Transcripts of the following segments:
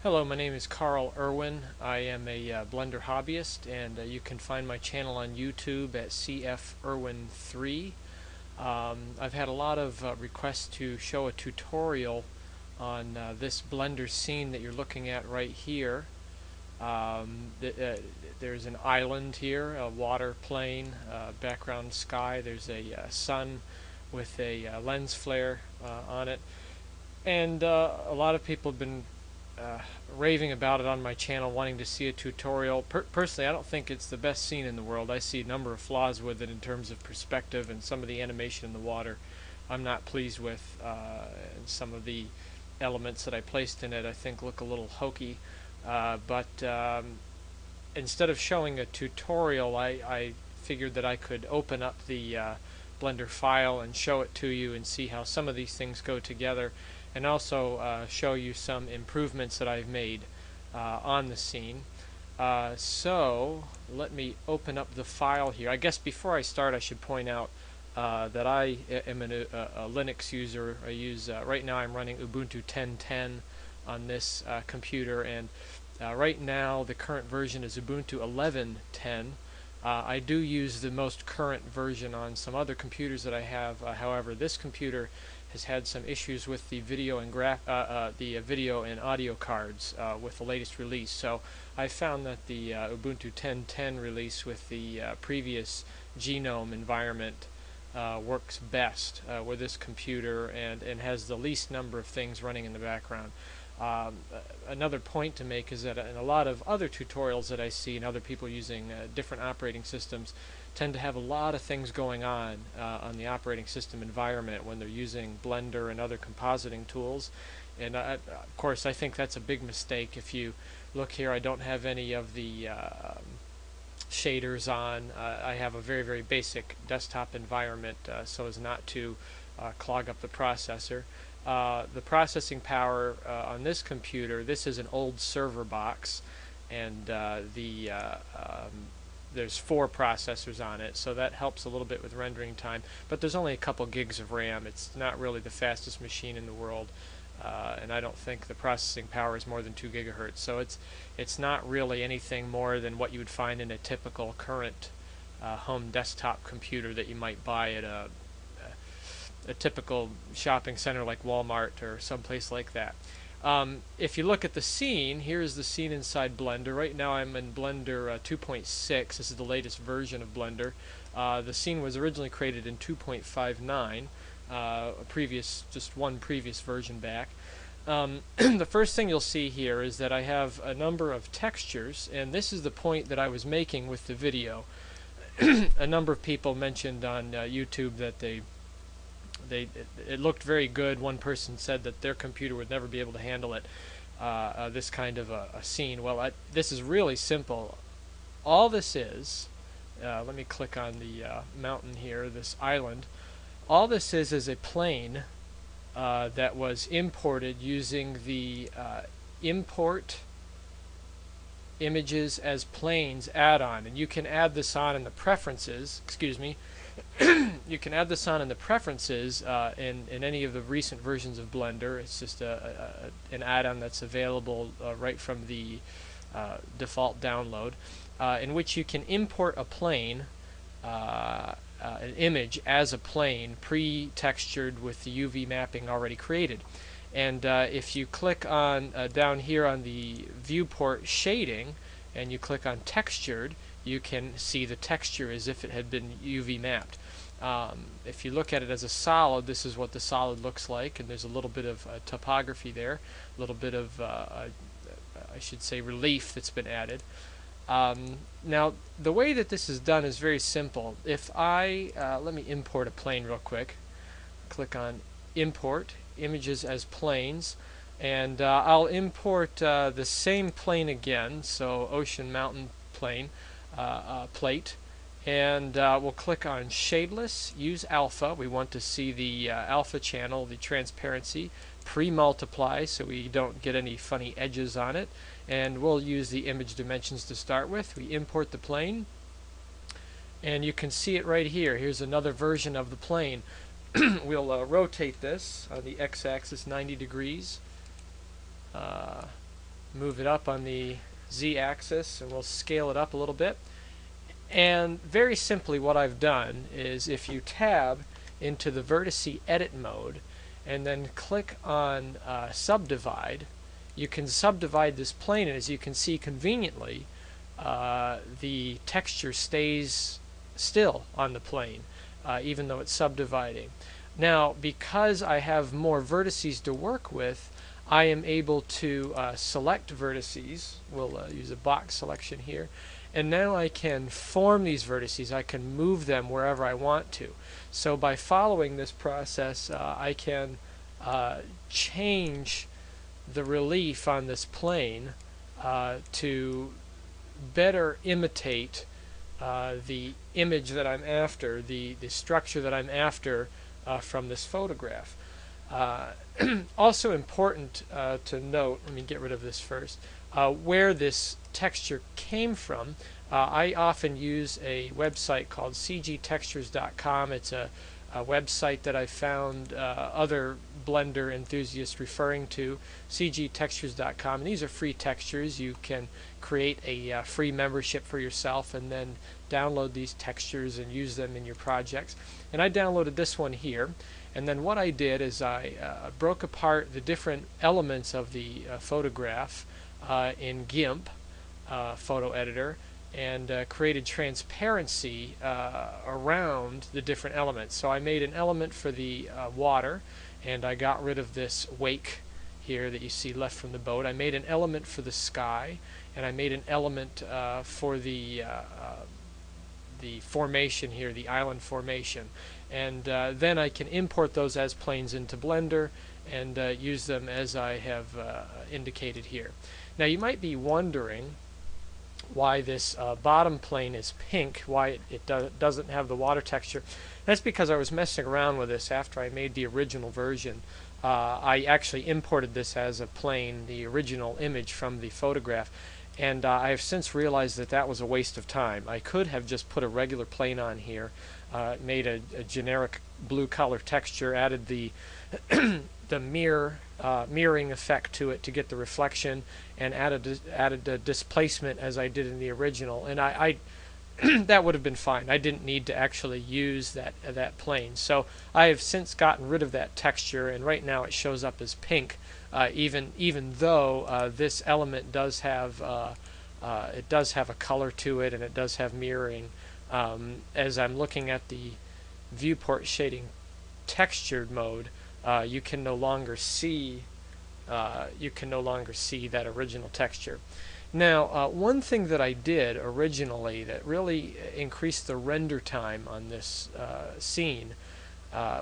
Hello, my name is Carl Irwin. I am a Blender hobbyist, and you can find my channel on YouTube at CF Irwin 3. I've had a lot of requests to show a tutorial on this Blender scene that you're looking at right here. There's an island here, a water plane, background sky. There's a sun with a lens flare on it. And a lot of people have been raving about it on my channel, wanting to see a tutorial. Personally, I don't think it's the best scene in the world. I see a number of flaws with it in terms of perspective and some of the animation in the water I'm not pleased with. And some of the elements that I placed in it I think look a little hokey. But instead of showing a tutorial, I figured that I could open up the Blender file and show it to you and see how some of these things go together, and also show you some improvements that I've made on the scene. So let me open up the file here. I guess before I start, I should point out that I am a Linux user. I use right now I'm running Ubuntu 10.10 on this computer, and right now the current version is Ubuntu 11.10. I do use the most current version on some other computers that I have. However, this computer has had some issues with the video and video and audio cards with the latest release. So I found that the Ubuntu 10.10 release with the previous GNOME environment works best with this computer and has the least number of things running in the background. Another point to make is that in a lot of other tutorials that I see and other people using different operating systems tend to have a lot of things going on the operating system environment when they're using Blender and other compositing tools. And of course I think that's a big mistake. If you look here, I don't have any of the shaders on. I have a very basic desktop environment so as not to clog up the processor. The processing power on this computer, this is an old server box, and there's 4 processors on it, so that helps a little bit with rendering time, but there's only a couple gigs of RAM. It's not really the fastest machine in the world, and I don't think the processing power is more than 2 gigahertz, so it's not really anything more than what you would find in a typical current home desktop computer that you might buy at a typical shopping center like Walmart or someplace like that. If you look at the scene, here's the scene inside Blender. Right now I'm in Blender 2.6. This is the latest version of Blender. The scene was originally created in 2.59, just one previous version back. The first thing you'll see here is that I have a number of textures, and this is the point that I was making with the video. A number of people mentioned on YouTube that it looked very good. One person said that their computer would never be able to handle it, this kind of a scene. Well, this is really simple. All this is, let me click on the mountain here, this island. All this is a plane that was imported using the import images as planes add-on, and you can add this on in the preferences, excuse me, you can add this on in the preferences in any of the recent versions of Blender. It's just an add-on that's available right from the default download, in which you can import a plane, an image as a plane, pre-textured with the UV mapping already created. And if you click on down here on the viewport shading and you click on textured, you can see the texture as if it had been UV mapped. If you look at it as a solid, this is what the solid looks like, and there's a little bit of topography there, a little bit of I should say relief that's been added. Now the way that this is done is very simple. If I let me import a plane real quick. Click on import images as planes, and I'll import the same plane again, so ocean mountain plane plate, and we'll click on shadeless, use alpha. We want to see the alpha channel, the transparency, pre-multiply so we don't get any funny edges on it, and we'll use the image dimensions to start with. We import the plane, and you can see it right here. Here's another version of the plane. We'll rotate this on the x-axis 90 degrees, move it up on the Z-axis, and we'll scale it up a little bit. And very simply what I've done is, if you tab into the vertice edit mode and then click on subdivide, you can subdivide this plane, and as you can see conveniently, the texture stays still on the plane even though it's subdividing. Now, because I have more vertices to work with, I am able to select vertices. We'll use a box selection here. And now I can form these vertices. I can move them wherever I want to. So by following this process, I can change the relief on this plane to better imitate the image that I'm after, the structure that I'm after from this photograph. Also important to note, let me get rid of this first, where this texture came from. I often use a website called cgtextures.com. It's a website that I found other Blender enthusiasts referring to, cgtextures.com. And these are free textures. You can create a free membership for yourself and then download these textures and use them in your projects. And I downloaded this one here. And then what I did is I broke apart the different elements of the photograph in GIMP photo editor, and created transparency around the different elements. So I made an element for the water, and I got rid of this wake here that you see left from the boat. I made an element for the sky, and I made an element for the formation here, the island formation. And then I can import those as planes into Blender and use them as I have indicated here. Now you might be wondering why this bottom plane is pink, why it doesn't have the water texture. That's because I was messing around with this after I made the original version. I actually imported this as a plane, the original image from the photograph, and I have since realized that that was a waste of time. I could have just put a regular plane on here, made a generic blue color texture, added the the mirroring effect to it to get the reflection, and added the displacement as I did in the original, and I that would have been fine. I didn't need to actually use that plane. So I have since gotten rid of that texture, and right now it shows up as pink, even though this element does have a color to it, and it does have mirroring. As I'm looking at the viewport shading textured mode, you can no longer see that original texture. Now, one thing that I did originally that really increased the render time on this scene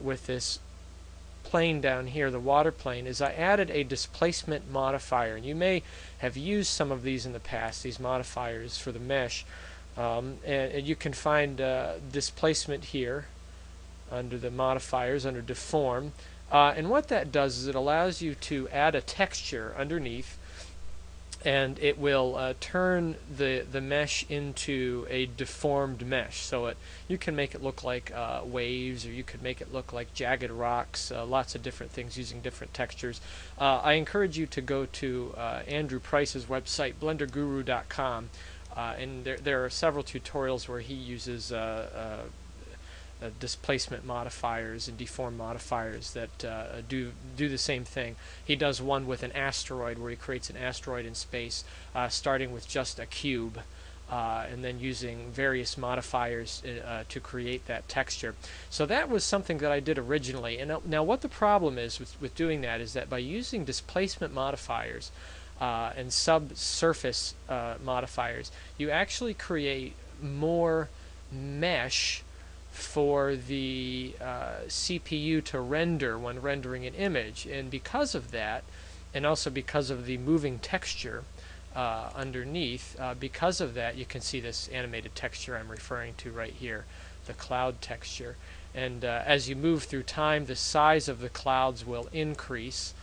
with this plane down here, the water plane, is I added a displacement modifier. And you may have used some of these in the past, these modifiers for the mesh. And you can find displacement here under the modifiers, under deform. And what that does is it allows you to add a texture underneath, and it will turn the mesh into a deformed mesh. So you can make it look like waves, or you could make it look like jagged rocks, lots of different things using different textures. I encourage you to go to Andrew Price's website, blenderguru.com, and there are several tutorials where he uses displacement modifiers and deform modifiers that do the same thing. He does one with an asteroid where he creates an asteroid in space, starting with just a cube, and then using various modifiers to create that texture. So that was something that I did originally. And now what the problem is with doing that is that by using displacement modifiers and subsurface modifiers, you actually create more mesh for the CPU to render when rendering an image. And because of that, and also because of the moving texture underneath, because of that, you can see this animated texture I'm referring to right here, the cloud texture. And as you move through time, the size of the clouds will increase.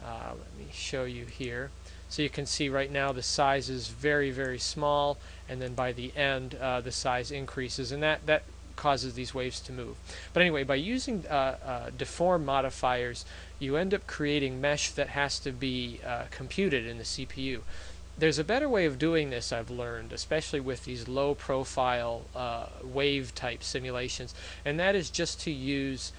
Let me show you here. So you can see right now the size is very, very small, and then by the end the size increases, and that causes these waves to move. But anyway, by using deform modifiers, you end up creating mesh that has to be computed in the CPU. There's a better way of doing this, I've learned, especially with these low profile wave type simulations, and that is just to use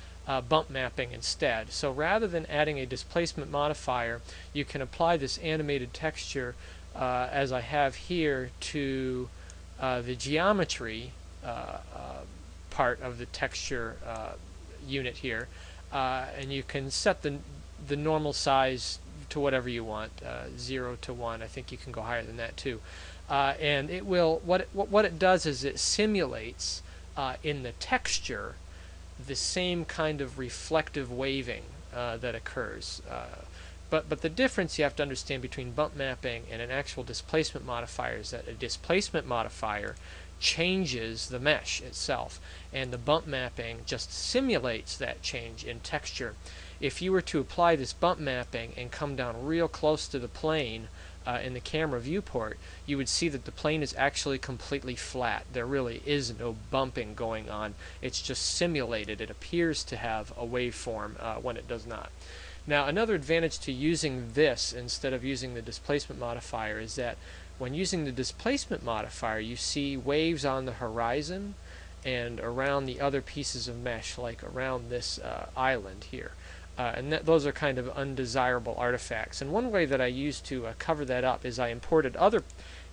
bump mapping instead. So rather than adding a displacement modifier, you can apply this animated texture as I have here to the geometry part of the texture unit here, and you can set the normal size to whatever you want, 0 to 1. I think you can go higher than that too. And it will, what it does is it simulates in the texture the same kind of reflective waving that occurs. But the difference you have to understand between bump mapping and an actual displacement modifier is that a displacement modifier changes the mesh itself, and the bump mapping just simulates that change in texture. If you were to apply this bump mapping and come down real close to the plane in the camera viewport, you would see that the plane is actually completely flat. There really is no bumping going on. It's just simulated. It appears to have a waveform when it does not. Now, another advantage to using this instead of using the displacement modifier is that when using the displacement modifier, you see waves on the horizon and around the other pieces of mesh, like around this island here. And those are kind of undesirable artifacts. And one way that I used to cover that up is I imported other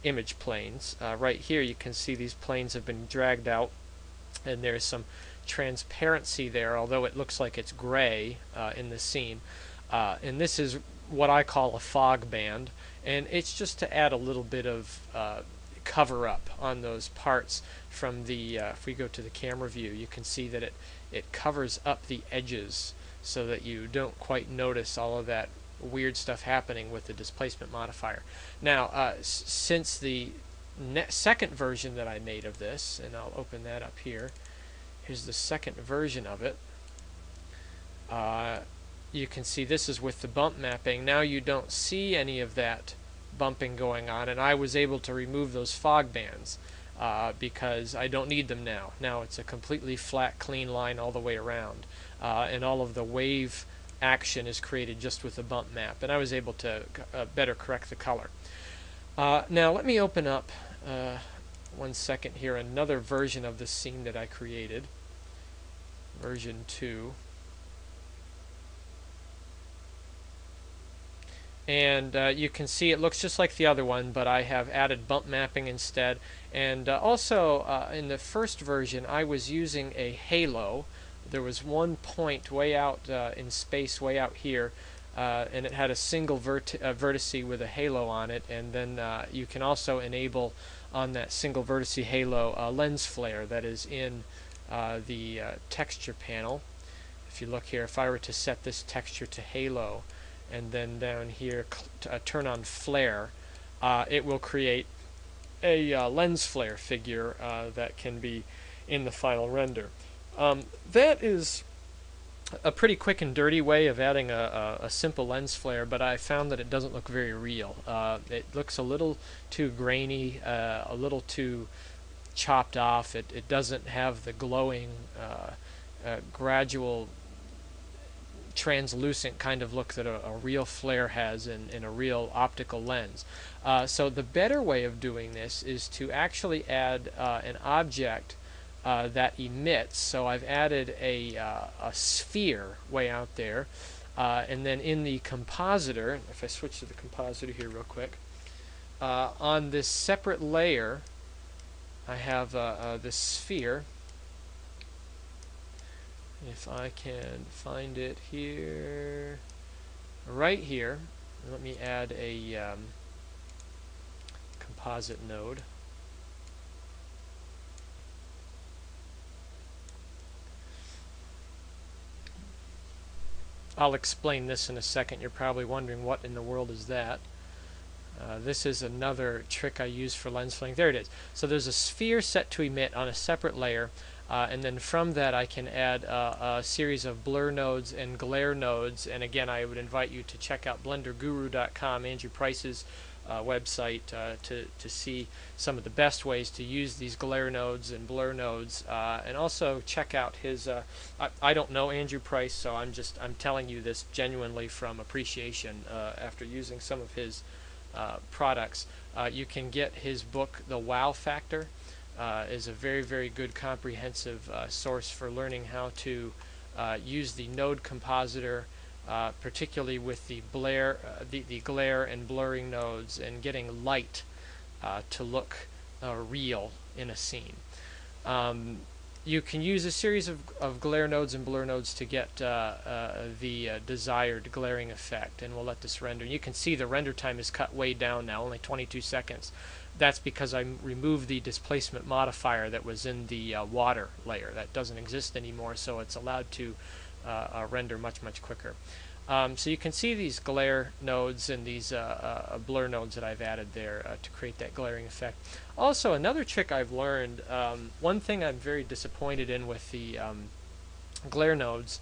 image planes. Right here you can see these planes have been dragged out, and there's some transparency there, although it looks like it's gray in the scene. And this is what I call a fog band, and it's just to add a little bit of cover up on those parts from the, if we go to the camera view, you can see that it covers up the edges so that you don't quite notice all of that weird stuff happening with the displacement modifier. Now, since the second version that I made of this, and I'll open that up here, here's the second version of it. You can see this is with the bump mapping. Now you don't see any of that bumping going on, and I was able to remove those fog bands because I don't need them now. Now it's a completely flat, clean line all the way around, and all of the wave action is created just with the bump map, and I was able to better correct the color. Now let me open up 1 second here another version of the scene that I created, version 2. And you can see it looks just like the other one, but I have added bump mapping instead. And also in the first version I was using a halo. There was one point way out in space, way out here, and it had a single vertice with a halo on it. And then you can also enable on that single vertice halo a lens flare that is in the texture panel. If you look here, if I were to set this texture to halo, and then down here turn on flare, it will create a lens flare figure that can be in the final render. That is a pretty quick and dirty way of adding a simple lens flare, but I found that it doesn't look very real. It looks a little too grainy, a little too chopped off. It doesn't have the glowing, gradual, translucent kind of look that a real flare has in a real optical lens. So the better way of doing this is to actually add an object that emits. So I've added a sphere way out there, and then in the compositor, if I switch to the compositor here real quick, on this separate layer I have this sphere. If I can find it here, right here, let me add a composite node. I'll explain this in a second. You're probably wondering what in the world is that. This is another trick I use for lens flaring. There it is. So there's a sphere set to emit on a separate layer. And then from that I can add a series of blur nodes and glare nodes. And again, I would invite you to check out blenderguru.com. Andrew Price's website to see some of the best ways to use these glare nodes and blur nodes, and also check out his. I don't know Andrew Price, so I'm telling you this genuinely from appreciation after using some of his products. You can get his book, The Wow Factor. Is a very good comprehensive source for learning how to use the node compositor, particularly with the glare and blurring nodes, and getting light to look real in a scene. You can use a series of glare nodes and blur nodes to get the desired glaring effect, and we'll let this render. You can see the render time is cut way down now, only 22 seconds. That's because I removed the displacement modifier that was in the water layer. That doesn't exist anymore, so it's allowed to render much quicker. So you can see these glare nodes and these blur nodes that I've added there to create that glaring effect. Also, another trick I've learned, one thing I'm very disappointed in with the glare nodes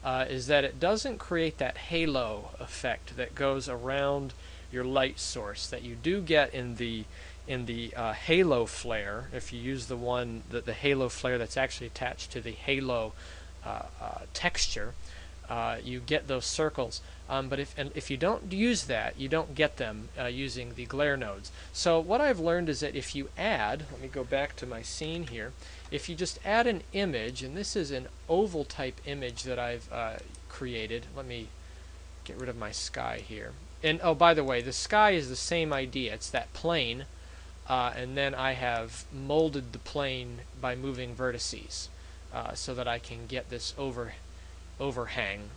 is that it doesn't create that halo effect that goes around your light source that you do get in the halo flare. If you use the halo flare that's actually attached to the halo texture, you get those circles. But if you don't use that, you don't get them using the glare nodes. So what I've learned is that if you add, let me go back to my scene here, if you just add an image, and this is an oval type image that I've created. Let me get rid of my sky here. And oh, by the way, the sky is the same idea. It's that plane, and then I have molded the plane by moving vertices so that I can get this overhanging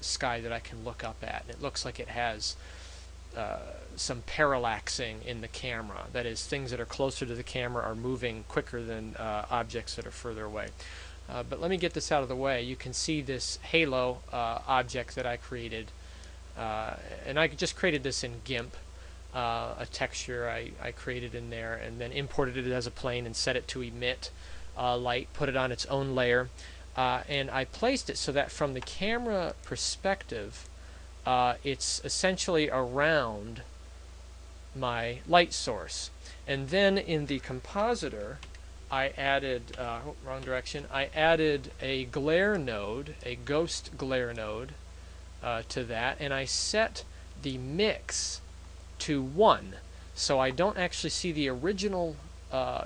sky that I can look up at. And it looks like it has some parallaxing in the camera. That is, things that are closer to the camera are moving quicker than objects that are further away. But let me get this out of the way. You can see this halo object that I created, and I just created this in GIMP. A texture I created in there, and then imported it as a plane and set it to emit light, put it on its own layer, and I placed it so that from the camera perspective it's essentially around my light source. And then in the compositor I added, wrong direction, I added a glare node, a ghost glare node to that, and I set the mix to 1, so I don't actually see the original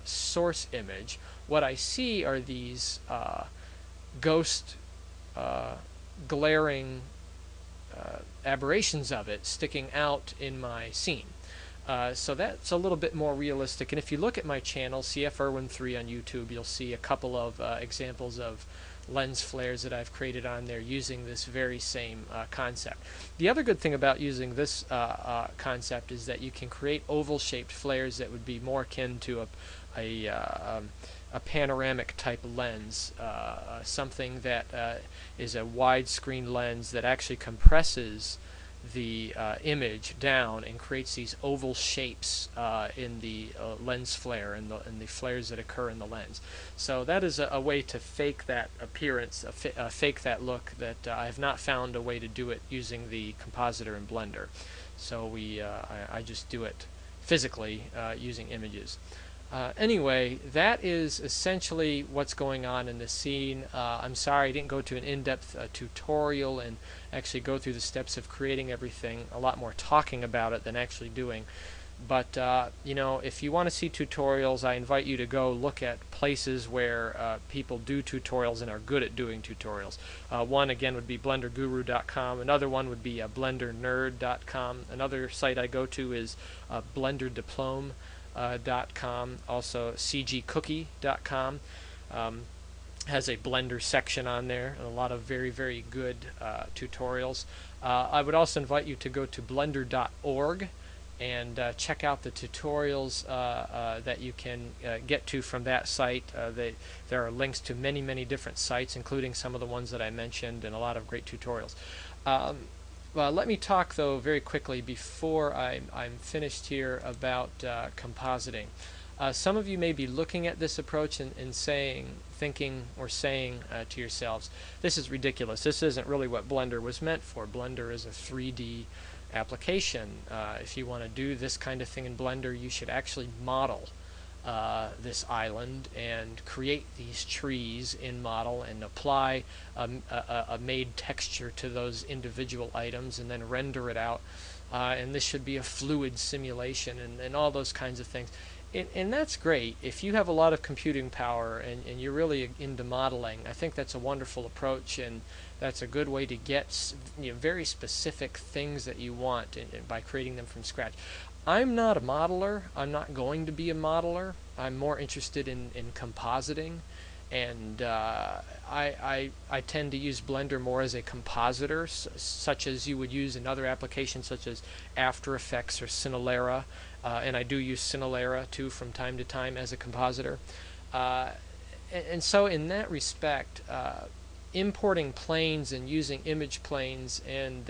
source image. What I see are these ghost glaring aberrations of it sticking out in my scene. So that's a little bit more realistic. And if you look at my channel, CF Irwin 3 on YouTube, you'll see a couple of examples of lens flares that I've created on there using this very same concept. The other good thing about using this concept is that you can create oval-shaped flares that would be more akin to a panoramic type lens, something that is a widescreen lens that actually compresses the image down and creates these oval shapes in the lens flare and the flares that occur in the lens. So that is a way to fake that appearance, fake that look that I have not found a way to do it using the compositor in Blender. So I just do it physically using images. Anyway, that is essentially what's going on in the scene. I'm sorry I didn't go to an in-depth tutorial and actually go through the steps of creating everything. A lot more talking about it than actually doing. But you know, if you want to see tutorials, I invite you to go look at places where people do tutorials and are good at doing tutorials. One again would be blenderguru.com. Another one would be blendernerd.com. Another site I go to is blenderdiplome.com. Also cgcookie.com has a Blender section on there and a lot of very good tutorials. I would also invite you to go to blender.org and check out the tutorials that you can get to from that site. There are links to many different sites, including some of the ones that I mentioned, and a lot of great tutorials. Well, let me talk though very quickly before I'm finished here about compositing. Some of you may be looking at this approach and thinking to yourselves, this is ridiculous. This isn't really what Blender was meant for. Blender is a 3D application. If you want to do this kind of thing in Blender, you should actually model this island and create these trees in model and apply a made texture to those individual items and then render it out. And this should be a fluid simulation and all those kinds of things. And that's great. If you have a lot of computing power and you're really into modeling, I think that's a wonderful approach, and that's a good way to get very specific things that you want by creating them from scratch. I'm not a modeler. I'm not going to be a modeler. I'm more interested in compositing, and I tend to use Blender more as a compositor, such as you would use in other applications such as After Effects or Cinelera, and I do use Cinelera too from time to time as a compositor. And so in that respect, importing planes and using image planes and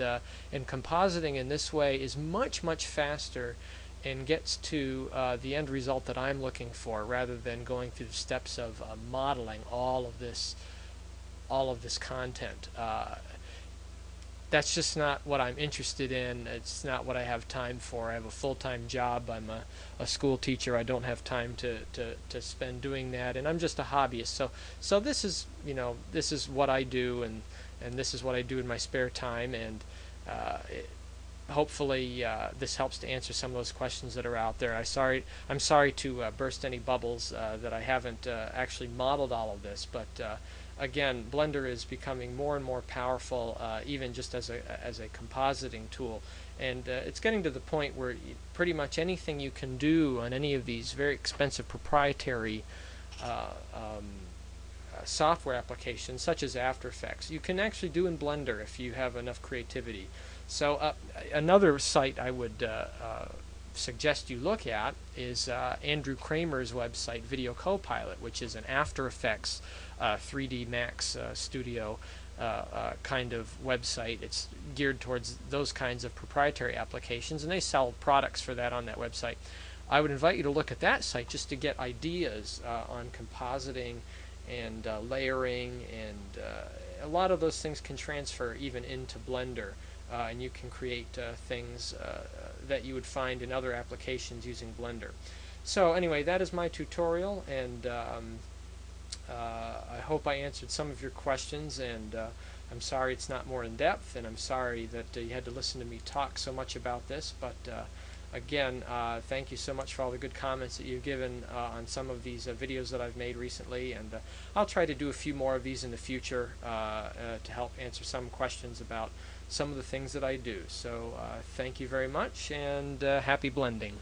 compositing in this way is much faster and gets to the end result that I'm looking for, rather than going through the steps of modeling all of this content. That's just not what I'm interested in. It's not what I have time for. I have a full-time job. I'm a school teacher. I don't have time to spend doing that, and I'm just a hobbyist. So this is this is what I do, and this is what I do in my spare time, and hopefully this helps to answer some of those questions that are out there. I'm sorry to burst any bubbles that I haven't actually modeled all of this, but again, Blender is becoming more and more powerful, even just as a compositing tool, and it's getting to the point where pretty much anything you can do on any of these very expensive proprietary software applications, such as After Effects, you can actually do in Blender if you have enough creativity. So another site I would suggest you look at is Andrew Kramer's website, Video Copilot, which is an After Effects 3D Max Studio kind of website. It's geared towards those kinds of proprietary applications, and they sell products for that on that website. I would invite you to look at that site just to get ideas on compositing and layering, and a lot of those things can transfer even into Blender. And you can create things that you would find in other applications using Blender. So anyway, that is my tutorial, and I hope I answered some of your questions, and I'm sorry it's not more in depth, and I'm sorry that you had to listen to me talk so much about this, but again, thank you so much for all the good comments that you've given on some of these videos that I've made recently, and I'll try to do a few more of these in the future to help answer some questions about some of the things that I do. So thank you very much, and happy blending.